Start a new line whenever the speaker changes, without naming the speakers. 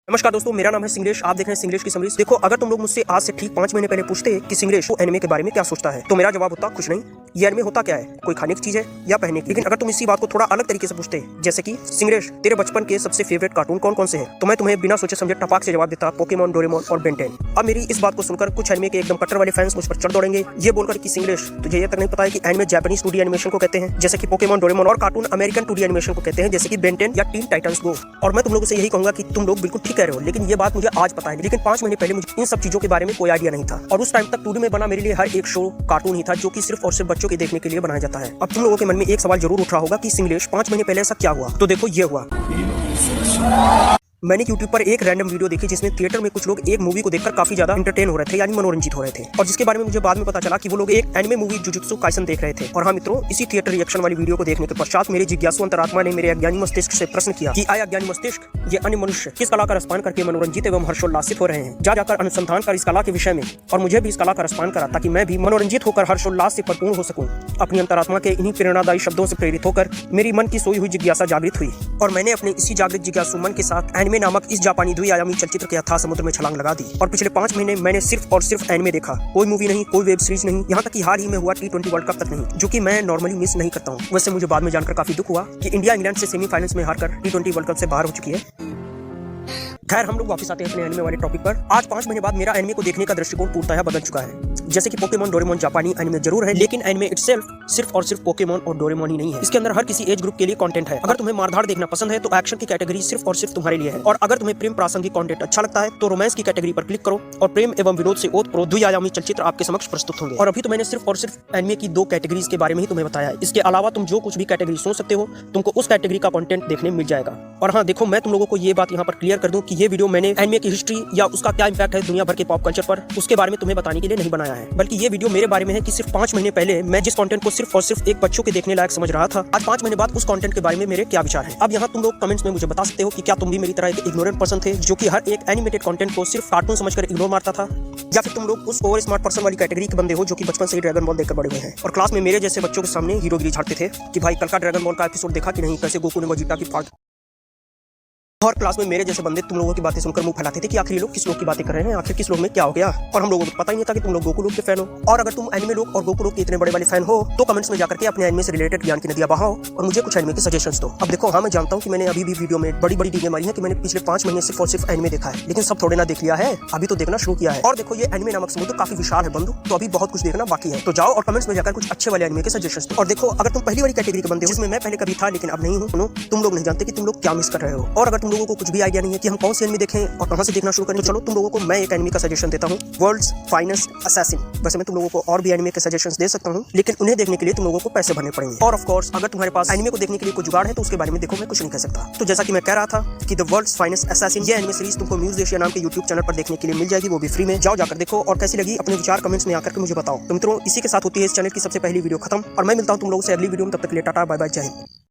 नमस्कार दोस्तों, मेरा नाम है सिंगलेश। आप देख रहे हैं सिंगलेश की समरीज। देखो, अगर तुम लोग मुझसे आज से ठीक 5 महीने पहले पूछते कि सिंगलेश वो एनिमे के बारे में क्या सोचता है, तो मेरा जवाब होता कुछ नहीं। ये एनिमे होता क्या है, कोई खाने की चीज है या पहनने की। लेकिन अगर तुम इसी बात को थोड़ा अलग तरीके से पूछते, जैसे कि सिंगलेश तेरे बचपन के सबसे फेवरेट कार्टून कौन कौन से हैं, तो मैं तुम्हें बिना सोचे समझे टपाक से जवाब देता पोकेमॉन, डोरेमोन और बेन 10। अब मेरी इस बात को सुनकर कुछ एनिमे के एकदम कट्टर वाले फैंस मुझ पर चढ़ दौड़ेंगे, ये बोलकर कि सिंगलेश तुझे ये तक नहीं पता है कि एनिमे जापानीज 2D एनिमेशन को कहते हैं, जैसे कि पोकेमॉन, डोरेमोन, और कार्टून अमेरिकन 2D एनिमेशन को कहते हैं, जैसे कि बेन 10 या टीन टाइटंस गो। और मैं तुम लोगों से यही कहूंगा कि तुम लोग बिल्कुल ठीक कह रहे हो, लेकिन ये बात मुझे आज पता है। लेकिन 5 महीने पहले मुझे इन सब चीजों के बारे में कोई आइडिया नहीं था, और उस टाइम तक 2D में बना मेरे लिए हर एक शो कार्टून ही था, जो कि सिर्फ और सिर्फ बच्चों के देखने के लिए बनाया जाता है। अब तुम लोगों के मन में एक सवाल जरूर उठ रहा होगा कि सिंगलेश 5 महीने पहले ऐसा क्या हुआ। तो देखो, ये हुआ। मैंने YouTube पर एक रैंडम वीडियो देखी जिसमें थिएटर में कुछ लोग एक मूवी को देखकर काफी ज्यादा एंटरटेन हो रहे थे, यानी मनोरंजित हो रहे थे, और जिसके बारे में मुझे बाद में पता चला कि वो लोग एक एनिमे मूवी जुजुत्सु काइसन देख रहे थे। और हाँ मित्रों, इसी थिएटर रिएक्शन वाली वीडियो को देखने के पश्चात मेरे जिज्ञासु अंतरात्मा ने मेरे अज्ञानी मस्तिष्क से प्रश्न किया कि आया अज्ञानी मस्तिष्क, ये अन्य मनुष्य किस कला का रसपान करके मनोरंजित एवं हर्षोल्लासित हो रहे हैं। जाकर अनुसंधान कर इस कला के विषय में, और मुझे भी इस कला का रसपान करा, ताकि मैं भी मनोरंजित होकर हर्षोल्लास से भरपूर हो सकूं। अपनी अंतरात्मा के इन्हीं प्रेरणादायी शब्दों से प्रेरित होकर मेरी मन की सोई हुई जिज्ञासा जागृत हुई, और मैंने अपने इसी जागृत जिज्ञासु मन के साथ एनिमे नामक इस जापानी द्विआयामी चलचित्र के अथाह समुद्र में छलांग लगा दी। और पिछले 5 महीने मैंने सिर्फ और सिर्फ एनिमे देखा, कोई मूवी नहीं, कोई वेब सीरीज नहीं, यहाँ तक कि हाल ही में हुआ T20 वर्ल्ड कप तक नहीं, जो कि मैं नॉर्मली मिस नहीं करता हूँ। वैसे मुझे बाद में जानकर काफी दुख हुआ कि इंडिया इंग्लैंड से सेमीफाइनल्स में हारकर T20 वर्ल्ड कप से बाहर हो चुकी है। खैर, हम लोग वापस आते हैं अपने एनिमे वाले टॉपिक पर। आज 5 महीने बाद मेरा एनिमे को देखने का दृष्टिकोण पूर्णतः बदल चुका है। जैसे कि पोकेमॉन, डोरेमोन जापानी एनिमे जरूर है, लेकिन एनिमे इटसेल्फ सिर्फ और सिर्फ पोकेमॉन और डोरेमोन ही नहीं है। इसके अंदर हर किसी एज ग्रुप के लिए कंटेंट है। अगर तुम्हें मारधाड़ देखना पसंद है तो एक्शन की कैटेगरी सिर्फ और सिर्फ तुम्हारे लिए है, और अगर तुम्हें प्रेम प्रासंगिक कंटेंट अच्छा लगता है तो रोमांस की कैटेगरी पर क्लिक करो, और प्रेम एवं विनोद से ओतप्रोत द्विआयामी चलचित्र आपके समक्ष प्रस्तुत होंगे। और अभी तो मैंने सिर्फ और सिर्फ एनिमे की 2 कैटेगरीज के बारे में ही तुम्हें बताया है। इसके अलावा तुम जो कुछ भी कैटेगरी सोच सकते हो, तुमको उस कैटेगरी का कंटेंट देखने मिल जाएगा। और हाँ देखो, मैं तुम लोगों को ये बात यहाँ पर क्लियर कर दूं कि ये वीडियो मैंने एनिमे की हिस्ट्री या उसका क्या इंपैक्ट है दुनिया भर के पॉप कल्चर पर, उसके बारे में तुम्हें बताने के लिए नहीं बनाया है, बल्कि ये वीडियो मेरे बारे में है कि सिर्फ 5 महीने पहले मैं जिस कंटेंट को सिर्फ और सिर्फ एक बच्चों के देखने लायक समझ रहा था, आज 5 महीने बाद उस कंटेंट के बारे में मेरे क्या विचार हैं। अब यहाँ तुम लोग कमेंट्स में मुझे बता सकते हो कि क्या तुम भी मेरी तरह एक इग्नोरेंट पर्सन थे, जो कि हर एक एनिमेटेड कंटेंट को सिर्फ कार्टून समझकर इग्नोर मारता था, या फिर तुम लोग उस ओवर स्मार्ट पर्सन वाली कैटेगरी के बंदे हो जो कि बचपन से ही ड्रैगन बॉल देखकर बड़े हुए हैं, और क्लास में मेरे जैसे बच्चों के सामने हीरोगिरी झाड़ते थे कि भाई कल का ड्रैगन बॉल का एपिसोड देखा कि नहीं, कैसे गोकू ने वेजिटा की फाड़। और क्लास में मेरे जैसे बंदे तुम लोगों की बातें सुनकर मुंह फैलाते थे कि आखिर ये लोग किस लोग की बातें कर रहे हैं, आखिर किस लोग में क्या हो गया। और हम लोगों को पता ही नहीं था कि तुम लोग गोकू लोग के फैन हो। और अगर तुम एनिमे लोग और गोकू लोग के इतने बड़े वाले फैन हो, तो कमेंट्स में जाकर के अपने एनिमे से रिलेटेड ज्ञान की नदियां बहाओ और मुझे कुछ एनिमे के सजेशंस दो। अब देखो, हाँ मैं जानता हूँ कि मैंने अभी भी वीडियो में बड़ी बड़ी डीगे मारी है कि मैंने पिछले 5 महीने सिर्फ और सिर्फ एनिमे देखा है, लेकिन सब थोड़े ना देख लिया है, अभी तो देखना शुरू किया है। और देखो, ये एनिमे नामक समुद्र काफी विशाल है बंधु, तो अभी बहुत कुछ देखना बाकी है। तो जाओ और कमेंट्स में जाकर कुछ अच्छे वाले एनिमे के सजेशंस दो। और देखो, अगर तुम पहली वाली कैटेगरी के बंदे हो, जिसमें मैं पहले कभी था लेकिन अब नहीं हूँ, सुनो, तुम लोग नहीं जानते कि तुम लोग क्या मिस कर रहे हो। और अगर तुम लोगों को कुछ भी आइडिया नहीं है कि हम कौन से एनिमे देखें और कहां से देखना शुरू करें, तो चलो तुम लोगों को मैं एक एनिमे का सजेशन देता हूं, वर्ल्ड्स फाइनेस्ट असैसिन। वैसे मैं तुम लोगों को और भी एनिमे के सजेशंस दे सकता हूं, लेकिन उन्हें देखने के लिए तुम लोगों को पैसे भरने पड़ेंगे। और ऑफ कोर्स, अगर तुम्हारे पास एनिमे को देखने के लिए कोई जुगाड़ है तो उसके बारे में देखो, मैं कुछ नहीं कह सकता। तो जैसा कि मैं कह रहा था कि द वर्ल्ड्स फाइनेस्ट असैसिन, ये एनिमे सीरीज तुमको म्यूज एशिया नाम के YouTube चैनल पर देखने के लिए मिल जाएगी, वो भी फ्री में। जाओ जाकर देखो, और कैसी लगी अपने विचार कमेंट्स में आकर के मुझे बताओ। तो मित्रों, इसी के साथ होती है इस चैनल की सबसे पहली वीडियो खत्म, और मैं मिलता हूं तुम लोगों से अगली वीडियो में। तब तक के लिए टाटा बाय बाय, जय हिंद।